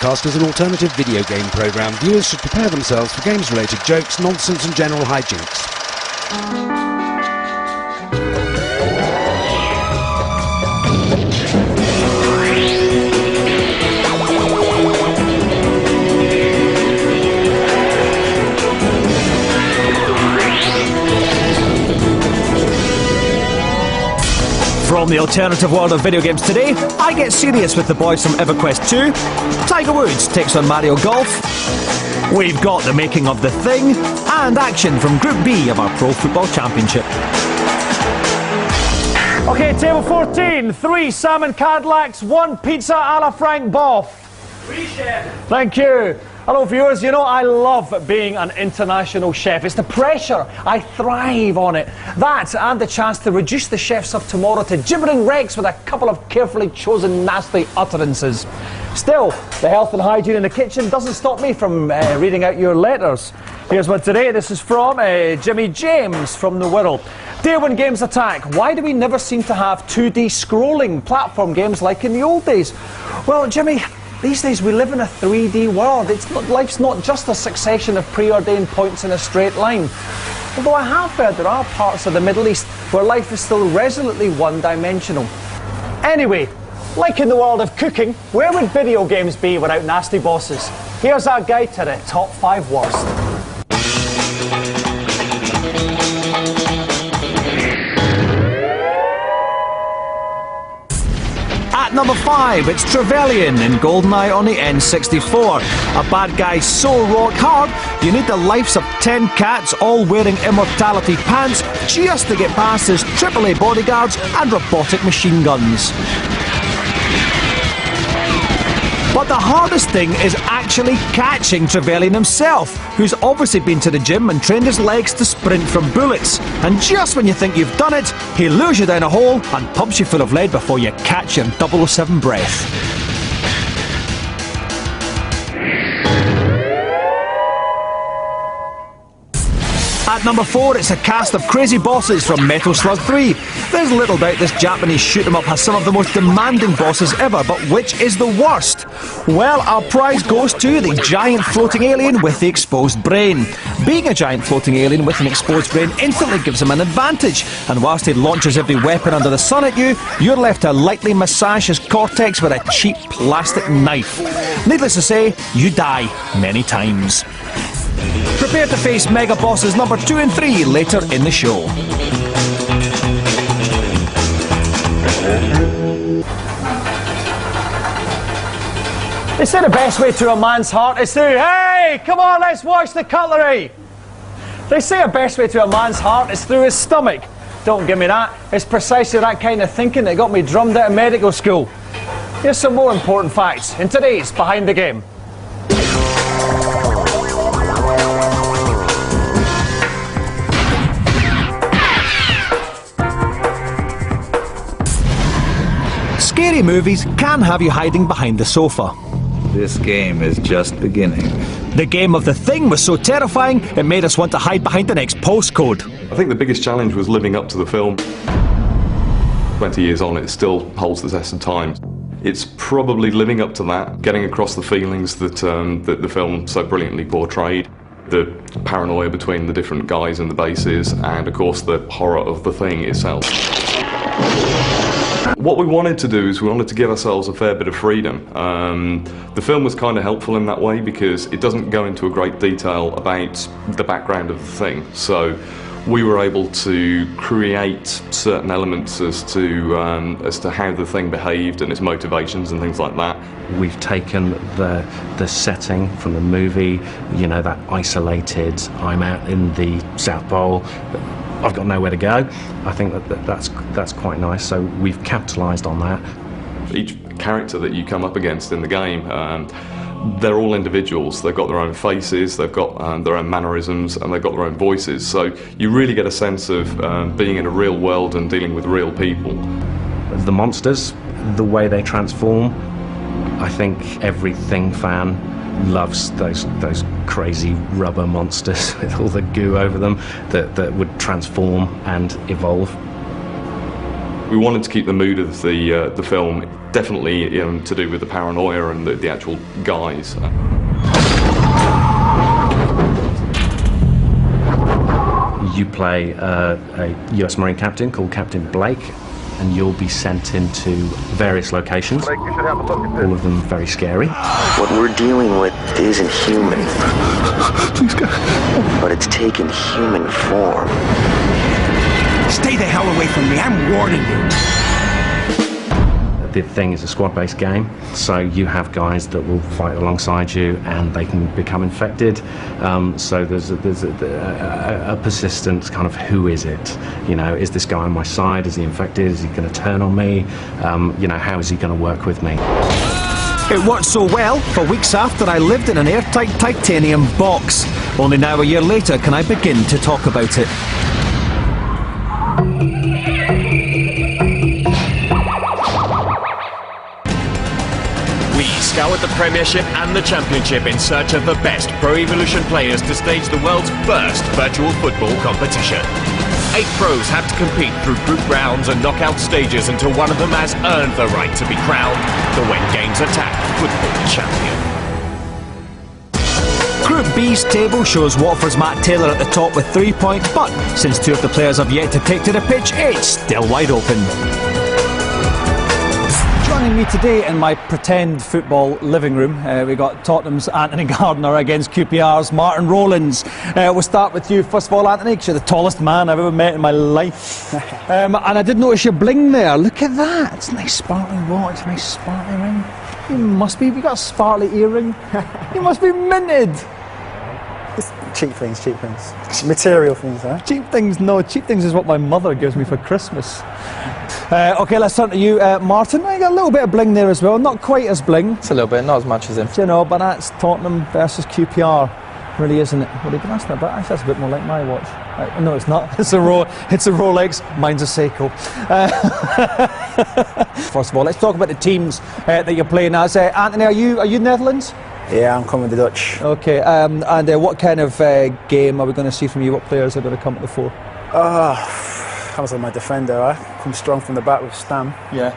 broadcast is an alternative video game programme. Viewers should prepare themselves for games-related jokes, nonsense and general hijinks. From the alternative world of video games today, I get serious with the boys from EverQuest 2. Tiger Woods takes on Mario Golf. We've got the making of The Thing, and action from Group B of our Pro Football Championship. Okay, table 14, 3 salmon Cadillacs, 1 pizza a la Frank Boff. Oui, chef. Thank you. Hello viewers, you know I love being an international chef. It's the pressure, I thrive on it. That and the chance to reduce the chefs of tomorrow to gibbering wrecks with a couple of carefully chosen nasty utterances. Still, the health and hygiene in the kitchen doesn't stop me from reading out your letters. Here's one today. This is from Jimmy James from the Wirral. Dear When Games Attack, why do we never seem to have 2D scrolling platform games like in the old days? Well, Jimmy, these days we live in a 3D world. Life's not just a succession of preordained points in a straight line. Although I have heard there are parts of the Middle East where life is still resolutely one-dimensional. Anyway, like in the world of cooking, where would video games be without nasty bosses? Here's our guide to the top 5 worst. At number 5, it's Trevelyan in GoldenEye on the N64. A bad guy so rock hard, you need the lives of 10 cats all wearing immortality pants just to get past his AAA bodyguards and robotic machine guns. But the hardest thing is actually catching Trevelyan himself, who's obviously been to the gym and trained his legs to sprint from bullets. And just when you think you've done it, he lures you down a hole and pumps you full of lead before you catch your 007 breath. At number 4, it's a cast of crazy bosses from Metal Slug 3. There's little doubt this Japanese shoot-'em-up has some of the most demanding bosses ever, but which is the worst? Well, our prize goes to the giant floating alien with the exposed brain. Being a giant floating alien with an exposed brain instantly gives him an advantage, and whilst he launches every weapon under the sun at you, you're left to lightly massage his cortex with a cheap plastic knife. Needless to say, you die many times. Prepare to face mega bosses number 2 and 3 later in the show. They say the best way to a man's heart is to, hey, come on, let's wash the cutlery. They say the best way to a man's heart is through his stomach. Don't give me that. It's precisely that kind of thinking that got me drummed out of medical school. Here's some more important facts in today's Behind the Game. Scary movies can have you hiding behind the sofa. This game is just beginning. The game of The Thing was so terrifying, it made us want to hide behind the next postcode. I think the biggest challenge was living up to the film. 20 years on, it still holds the test of time. It's probably living up to that, getting across the feelings that the film so brilliantly portrayed. The paranoia between the different guys and the bases, and of course the horror of The Thing itself. What we wanted to do is we wanted to give ourselves a fair bit of freedom. The film was kind of helpful in that way because it doesn't go into a great detail about the background of The Thing. So we were able to create certain elements as to how The Thing behaved and its motivations and things like that. We've taken the setting from the movie, you know, that isolated, I'm out in the South Pole, I've got nowhere to go. I think that's quite nice, so we've capitalised on that. Each character that you come up against in the game, they're all individuals. They've got their own faces, they've got their own mannerisms, and they've got their own voices. So you really get a sense of being in a real world and dealing with real people. The monsters, the way they transform, I think every Thing fan loves those crazy rubber monsters with all the goo over them that would transform and evolve. we wanted to keep the mood of the film definitely to do with the paranoia and the actual guys. You play a US Marine captain called Captain Blake, and you'll be sent into various locations, all of them very scary. What we're dealing with isn't human, but it's taken human form. Stay the hell away from me, I'm warning you. The thing is a squad-based game, so you have guys that will fight alongside you and they can become infected. So there's a persistent kind of who is it? You know, is this guy on my side? Is he infected? Is he going to turn on me? You know, how is he going to work with me? It worked so well for weeks after I lived in an airtight titanium box. Only now, a year later, can I begin to talk about it. We scoured the Premiership and the Championship in search of the best Pro Evolution players to stage the world's first virtual football competition. 8 pros had to compete through group rounds and knockout stages until one of them has earned the right to be crowned the When Games Attack Football Champion. Group B's table shows Watford's Matt Taylor at the top with 3 points, but since 2 of the players have yet to take to the pitch, it's still wide open. Joining me today in my pretend football living room, we got Tottenham's Anthony Gardner against QPR's Martin Rowlands. We'll start with you first of all, Anthony, because you're the tallest man I've ever met in my life. And I did notice your bling there. Look at that. It's a nice sparkling watch, nice sparkling ring. You must be. You got a sparkly earring. You must be minted. It's cheap things. Material things, huh? Cheap things, no. Cheap things is what my mother gives me for Christmas. OK, let's turn to you, Martin. You got a little bit of bling there as well. Not quite as bling. It's a little bit, not as much as him. You know, but that's Tottenham versus QPR, really, isn't it? What are you going to ask that? Actually, that's a bit more like my watch. No, it's not. It's a Rolex. Mine's a Seiko. First of all, let's talk about the teams that you're playing as. Anthony, are you Netherlands? Yeah, I'm coming with the Dutch. OK, and what kind of game are we going to see from you? What players are going to come to the fore? Comes on my defender, I come strong from the back with Stam. Yeah.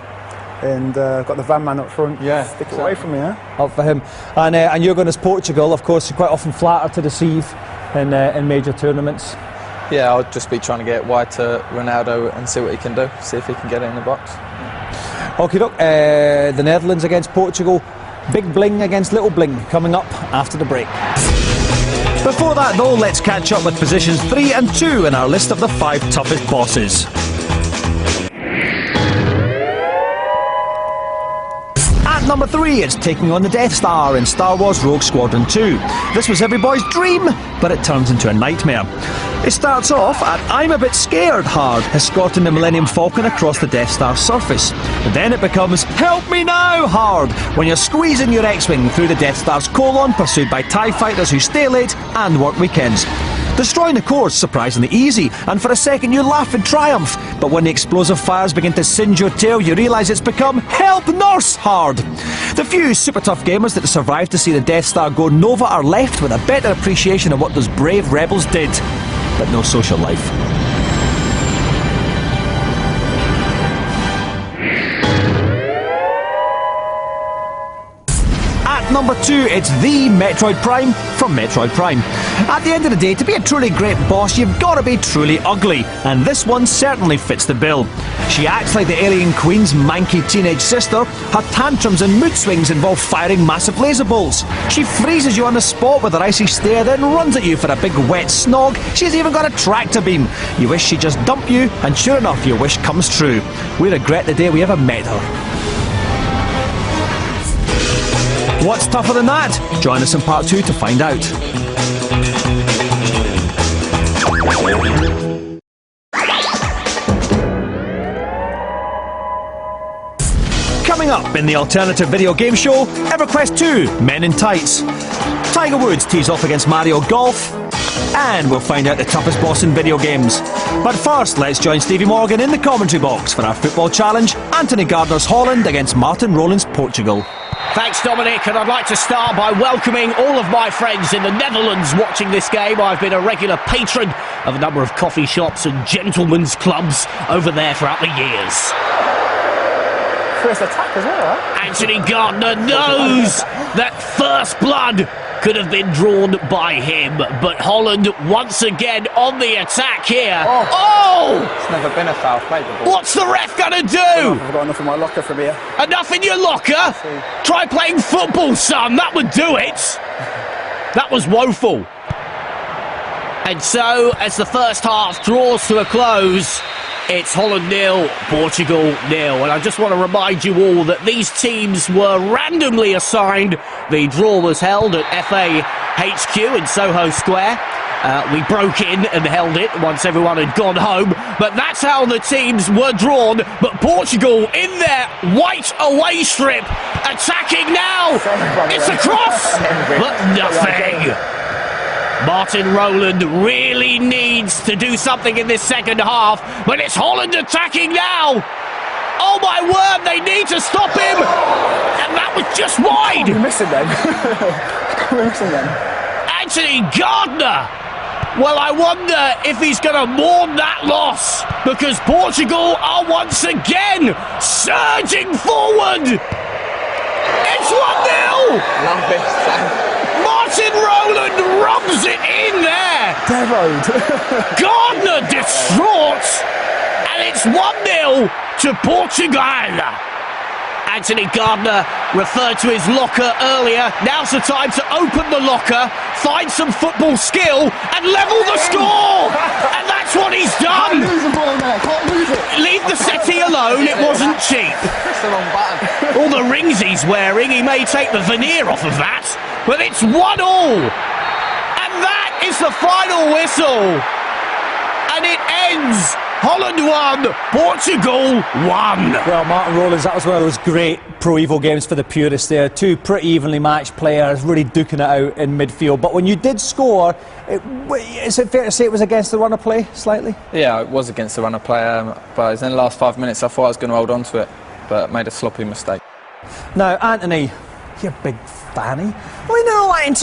And got the van man up front. Yeah. Stick it away from me, huh? Up for him. And you're going as Portugal, of course. You're quite often flattered to deceive in major tournaments. Yeah, I'll just be trying to get wide to Ronaldo and see what he can do. See if he can get it in the box. OK, look, the Netherlands against Portugal. Big bling against little bling coming up after the break. Before that though, let's catch up with positions 3 and 2 in our list of the 5 toughest bosses. At number 3, it's taking on the Death Star in Star Wars Rogue Squadron 2. This was every boy's dream, but it turns into a nightmare. It starts off at I'm a bit scared hard, escorting the Millennium Falcon across the Death Star's surface. But then it becomes help me now hard, when you're squeezing your X-Wing through the Death Star's colon, pursued by TIE fighters who stay late and work weekends. Destroying the core is surprisingly easy, and for a second you laugh in triumph, but when the explosive fires begin to singe your tail, you realise it's become help nurse hard. The few super tough gamers that survived to see the Death Star go Nova are left with a better appreciation of what those brave rebels did, but no social life. At number 2, it's the Metroid Prime from Metroid Prime. At the end of the day, to be a truly great boss, you've got to be truly ugly, and this one certainly fits the bill. She acts like the alien queen's manky teenage sister. Her tantrums and mood swings involve firing massive laser bolts. She freezes you on the spot with her icy stare, then runs at you for a big wet snog. She's even got a tractor beam. You wish she'd just dump you, and sure enough, your wish comes true. We regret the day we ever met her. What's tougher than that? Join us in part 2 to find out. Coming up in the alternative video game show, EverQuest 2, Men in Tights. Tiger Woods tees off against Mario Golf. And we'll find out the toughest boss in video games. But first, let's join Stevie Morgan in the commentary box for our football challenge, Anthony Gardner's Holland against Martin Rowlands' Portugal. Thanks, Dominic, and I'd like to start by welcoming all of my friends in the Netherlands watching this game. I've been a regular patron of a number of coffee shops and gentlemen's clubs over there throughout the years. First attack as well, huh? Anthony Gardner knows that first blood could have been drawn by him, but Holland once again on the attack here. Oh! It's never been a foul play before. What's the ref gonna do? I've got enough in my locker from here. Enough in your locker? Try playing football, son. That would do it. That was woeful. And so, as the first half draws to a close, it's Holland 0, Portugal 0. And I just want to remind you all that these teams were randomly assigned. The draw was held at FA HQ in Soho Square. We broke in and held it once everyone had gone home. But that's how the teams were drawn. But Portugal in their white away strip, attacking now. It's a cross, but nothing. Martin Rowland really needs to do something in this second half, but it's Holland attacking now. Oh my word, they need to stop him. And that was just wide. We're missing them. We're missing them. Anthony Gardner. Well, I wonder if he's going to mourn that loss, because Portugal are once again surging forward. It's 1-0. Love this, Sam. Martin Rowland rubs it in there. Gardner distraught, and it's 1-0 to Portugal. Anthony Gardner referred to his locker earlier. Now's the time to open the locker, find some football skill, and level the score. And that's what he's done. Can't lose the ball there. Can't lose it. Leave the settee alone. It wasn't cheap. Press the wrong button. All the rings he's wearing, he may take the veneer off of that, but it's 1-1. And that is the final whistle. And it ends Holland 1, Portugal 1. Well, Martin Rowlands, that was one of those great Pro Evo games for the purists there. Two pretty evenly matched players, really duking it out in midfield. But when you did score, is it fair to say it was against the run of play, slightly? Yeah, it was against the run of play, but in the last 5 minutes I thought I was going to hold on to it, but made a sloppy mistake. Now, Anthony, you're a big fanny. Well, no, you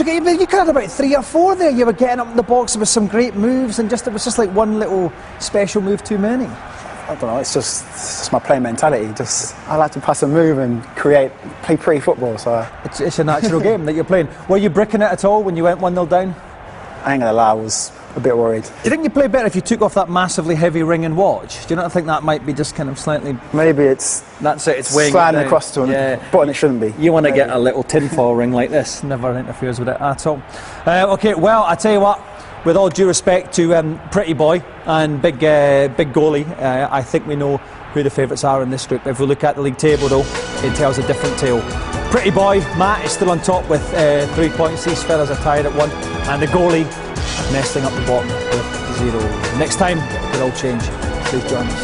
could have about 3 or 4 there. You were getting up in the box with some great moves, and it was just like one little special move too many. I don't know, it's just my playing mentality. I like to pass and move and play pretty football. So it's a natural game that you're playing. Were you bricking it at all when you went 1-0 down? I ain't gonna lie, I was a bit worried. Do you think you play better if you took off that massively heavy ring and watch? Do you not think that might be just kind of slightly... Maybe it's... That's it, it's weighing sliding it across to a button it shouldn't be. You want to get a little tinfoil ring like this. Never interferes with it at all. OK, well, I tell you what, with all due respect to Pretty Boy and big goalie, I think we know who the favourites are in this group. If we look at the league table, though, it tells a different tale. Pretty Boy, Matt, is still on top with 3 points. These fellas are tied at 1. And the goalie nesting up the bottom with 0. Next time, it all change. Please join us.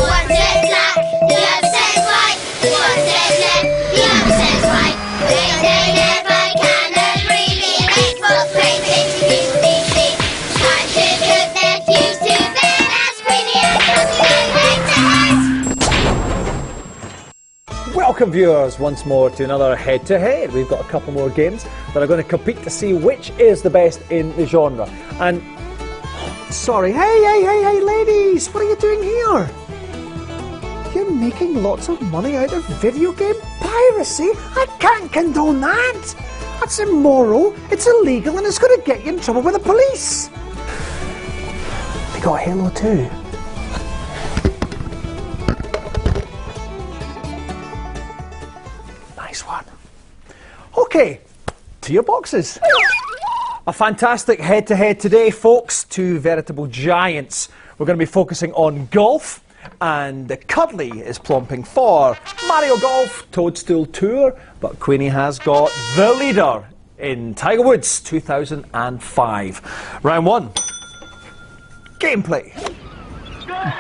One says black, the other says white. One says left, the other says right. They never can agree. The Xbox plays it. Time to cook their fuse to bed. As Queenie and Cousin Welcome, viewers, once more to another head-to-head. We've got a couple more games that are going to compete to see which is the best in the genre. And sorry, hey, ladies, what are you doing here? You're making lots of money out of video game piracy? I can't condone that. That's immoral, it's illegal, and it's going to get you in trouble with the police. They got Halo 2. Nice one. Okay, to your boxes. A fantastic head-to-head today, folks. Two veritable giants. We're going to be focusing on golf, and the Cuddly is plomping for Mario Golf Toadstool Tour, but Queenie has got the leader in Tiger Woods 2005. Round 1. Gameplay.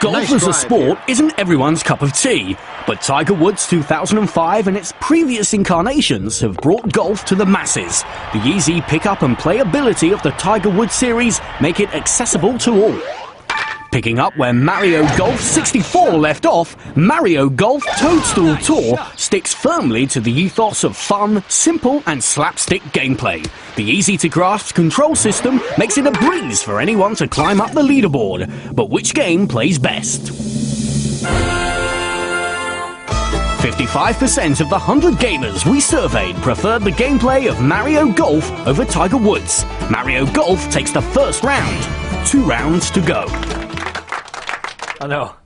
Golf as a sport isn't everyone's cup of tea, but Tiger Woods 2005 and its previous incarnations have brought golf to the masses. The easy pick-up and playability of the Tiger Woods series make it accessible to all. Picking up where Mario Golf 64 left off, Mario Golf Toadstool Tour sticks firmly to the ethos of fun, simple and slapstick gameplay. The easy-to-grasp control system makes it a breeze for anyone to climb up the leaderboard. But which game plays best? 55% of the 100 gamers we surveyed preferred the gameplay of Mario Golf over Tiger Woods. Mario Golf takes the first round. 2 rounds to go. I know.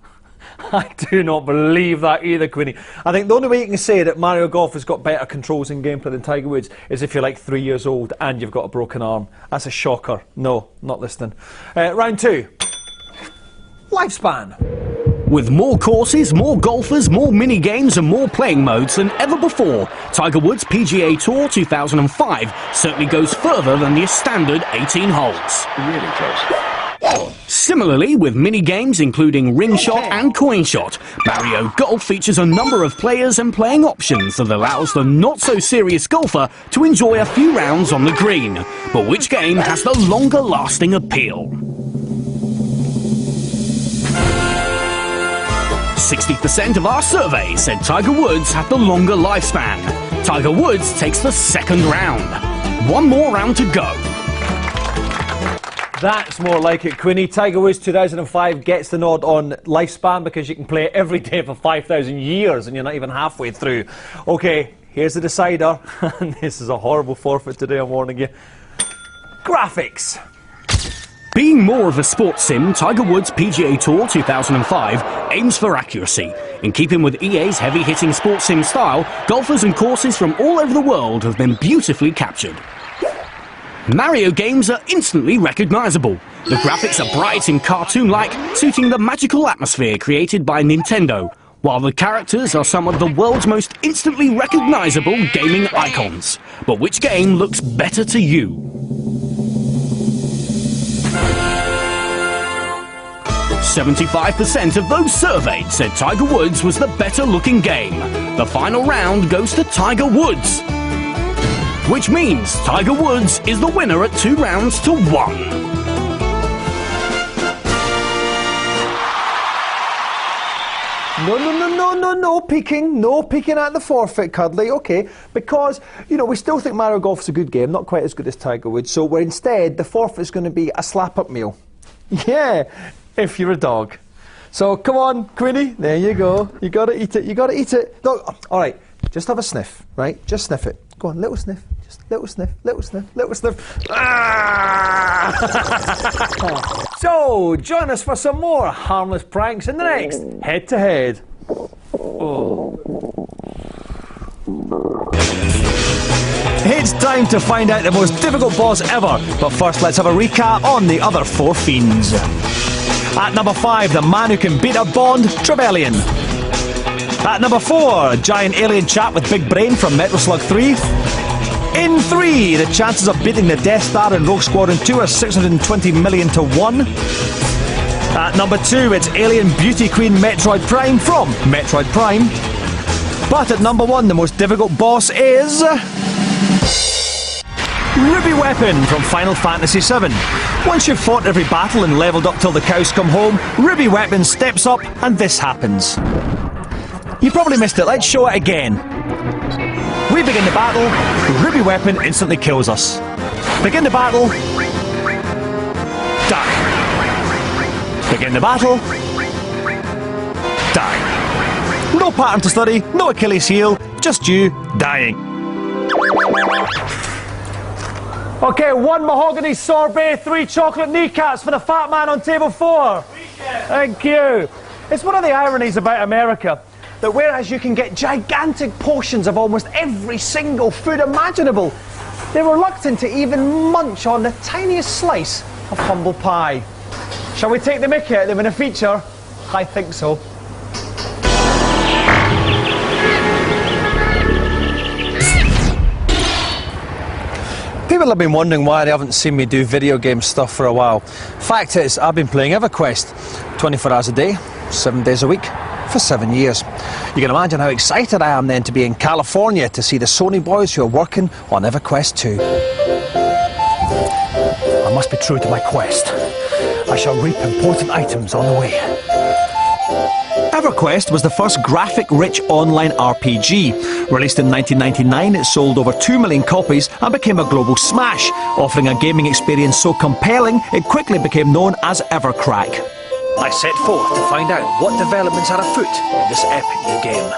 I do not believe that either, Quinny. I think the only way you can say that Mario Golf has got better controls and gameplay than Tiger Woods is if you're like 3 years old and you've got a broken arm. That's a shocker. No, not listening. Round 2. Lifespan. With more courses, more golfers, more mini-games and more playing modes than ever before, Tiger Woods PGA Tour 2005 certainly goes further than the standard 18 holes. Really close. Similarly, with mini-games including ring shot and coin shot, Mario Golf features a number of players and playing options that allows the not-so-serious golfer to enjoy a few rounds on the green. But which game has the longer-lasting appeal? 60% of our survey said Tiger Woods had the longer lifespan. Tiger Woods takes the second round. 1 more round to go. That's more like it, Quinny. Tiger Woods 2005 gets the nod on lifespan because you can play it every day for 5,000 years and you're not even halfway through. OK, here's the decider. And this is a horrible forfeit today, I'm warning you. Graphics. Being more of a sports sim, Tiger Woods PGA Tour 2005 aims for accuracy. In keeping with EA's heavy-hitting sports sim style, golfers and courses from all over the world have been beautifully captured. Mario games are instantly recognisable. The graphics are bright and cartoon-like, suiting the magical atmosphere created by Nintendo, while the characters are some of the world's most instantly recognisable gaming icons. But which game looks better to you? 75% of those surveyed said Tiger Woods was the better-looking game. The final round goes to Tiger Woods, which means Tiger Woods is the winner at 2 rounds to 1. No peeking. No peeking at the forfeit, Cuddly. OK, because, you know, we still think Mario Golf's a good game, not quite as good as Tiger Woods, so we're instead, the forfeit's going to be a slap-up meal. Yeah, if you're a dog. So, come on, Quinny, there you go. You got to eat it, you got to eat it. No, all right, just have a sniff, right? Just sniff it. Go on, little sniff. Just little sniff, little sniff, little sniff. Ah! So, join us for some more harmless pranks in the next head-to-head. Oh. It's time to find out the most difficult boss ever, but first let's have a recap on the other 4 fiends. At number 5, the man who can beat a Bond, Trevelyan. At number 4, a giant alien chap with big brain from Metal Slug 3. In 3, the chances of beating the Death Star in Rogue Squadron 2 are 620 million to 1. At number 2, it's alien beauty queen Metroid Prime from Metroid Prime. But at number 1, the most difficult boss is Ruby Weapon from Final Fantasy VII. Once you've fought every battle and levelled up till the cows come home, Ruby Weapon steps up and this happens. You probably missed it, let's show it again. We begin the battle, Ruby Weapon instantly kills us. Begin the battle, die. Begin the battle, die. No pattern to study, no Achilles heel, just you dying. OK, 1 mahogany sorbet, 3 chocolate kneecaps for the fat man on table 4. Thank you. It's one of the ironies about America that whereas you can get gigantic portions of almost every single food imaginable, they're reluctant to even munch on the tiniest slice of humble pie. Shall we take the mickey out of them in a feature? I think so. People have been wondering why they haven't seen me do video game stuff for a while. Fact is, I've been playing EverQuest 24 hours a day, 7 days a week, for 7 years. You can imagine how excited I am then to be in California to see the Sony boys who are working on EverQuest 2. I must be true to my quest. I shall reap important items on the way. EverQuest was the first graphic-rich online RPG. Released in 1999, it sold over 2 million copies and became a global smash, offering a gaming experience so compelling it quickly became known as Evercrack. I set forth to find out what developments are afoot in this epic new game.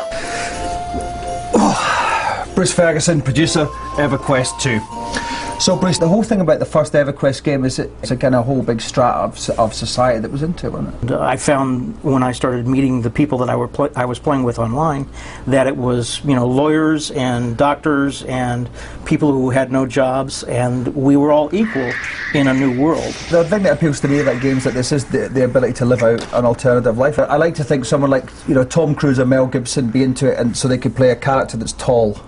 Bruce Ferguson, producer, EverQuest 2. So Bruce, the whole thing about the first EverQuest game is it's a kind of whole big strata of society that was into it, wasn't it? I found when I started meeting the people that I was playing with online that it was, you know, lawyers and doctors and people who had no jobs, and we were all equal in a new world. The thing that appeals to me about games like this is the ability to live out an alternative life. I like to think someone like, you know, Tom Cruise or Mel Gibson be into it, and so they could play a character that's tall.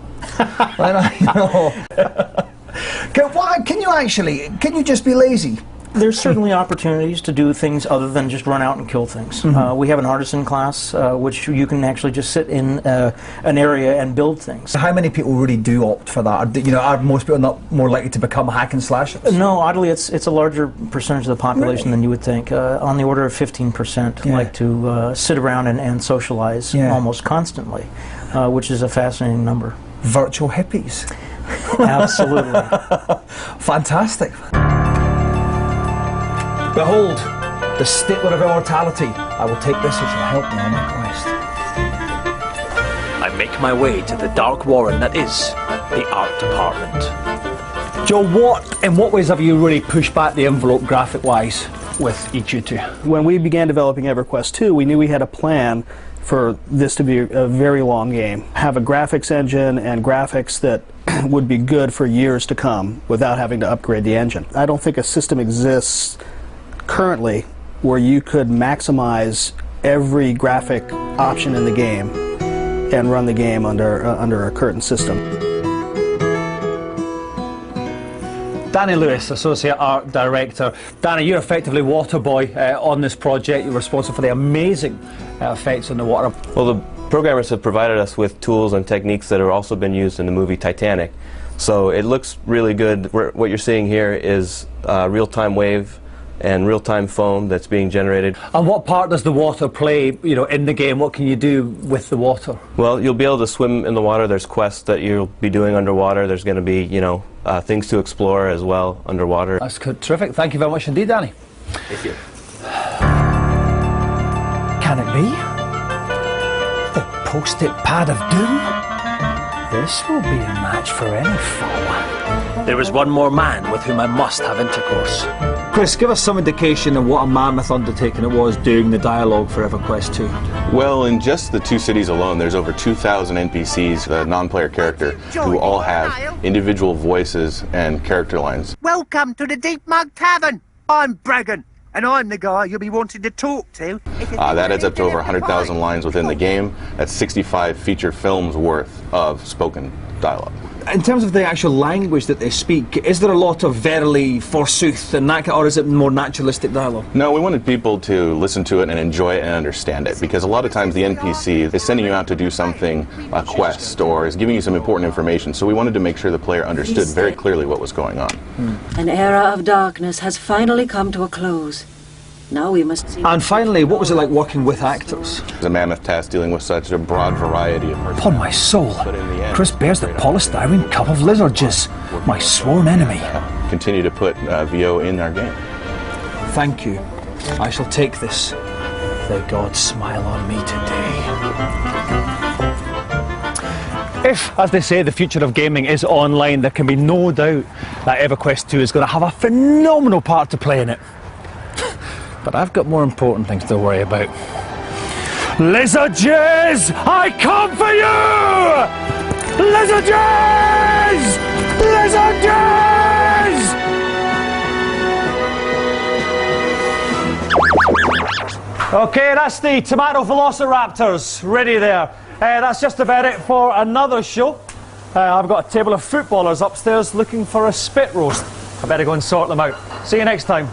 Can you just be lazy? There's certainly opportunities to do things other than just run out and kill things. We have an artisan class, which you can actually just sit in an area and build things. How many people really do opt for that? Are most people not more likely to become hack and slashers? No, oddly, it's a larger percentage of the population than you would think. On the order of 15% like to sit around and socialize almost constantly, which is a fascinating number. Virtual hippies. Absolutely. Fantastic. Behold, the stapler of immortality. I will take this if you'll help me on my quest. I make my way to the dark warren that is the art department. Joe, in what ways have you really pushed back the envelope graphic-wise with each of you two? When we began developing EverQuest 2, we knew we had a plan for this to be a very long game. Have a graphics engine and graphics that would be good for years to come without having to upgrade the engine. I don't think a system exists currently where you could maximize every graphic option in the game and run the game under a curtain system. Danny Lewis, Associate Art Director. Danny, you're effectively water boy on this project. You're responsible for the amazing effects on the water. Well, the programmers have provided us with tools and techniques that have also been used in the movie Titanic. So it looks really good. What you're seeing here is real-time wave and real-time foam that's being generated. And what part does the water play, you know, in the game? What can you do with the water? Well, you'll be able to swim in the water. There's quests that you'll be doing underwater. There's going to be, you know, things to explore as well underwater. That's good. Terrific. Thank you very much indeed, Danny. Thank you. Can it be? The post-it pad of doom? This will be a match for any foe. There is one more man with whom I must have intercourse. Chris, give us some indication of what a mammoth undertaking it was doing the dialogue for EverQuest 2. Well, in just the two cities alone, there's over 2,000 NPCs, non-player character, who all have individual voices and character lines. Welcome to the Deep Mug Tavern. I'm Bragan, and I'm the guy you'll be wanting to talk to. That adds up to over 100,000 lines within the game. That's 65 feature films worth of spoken dialogue. In terms of the actual language that they speak, is there a lot of verily, forsooth, and that, or is it more naturalistic dialogue? No, we wanted people to listen to it and enjoy it and understand it, because a lot of times the NPC is sending you out to do something, a quest, or is giving you some important information, so we wanted to make sure the player understood very clearly what was going on. An era of darkness has finally come to a close. Now we must see. And finally, what was it like working with actors? It's a mammoth task dealing with such a broad variety of personalities. Upon my soul, Chris bears the polystyrene cup of lizard jizz, my sworn enemy. Continue to put VO in our game. Thank you. I shall take this. The gods smile on me today. If, as they say, the future of gaming is online, there can be no doubt that EverQuest 2 is going to have a phenomenal part to play in it. But I've got more important things to worry about. Lizard Jizz, I come for you! Lizard Jizz! Lizard Jizz! Okay, that's the Tomato Velociraptors. Ready there. That's just about it for another show. I've got a table of footballers upstairs looking for a spit roast. I better go and sort them out. See you next time.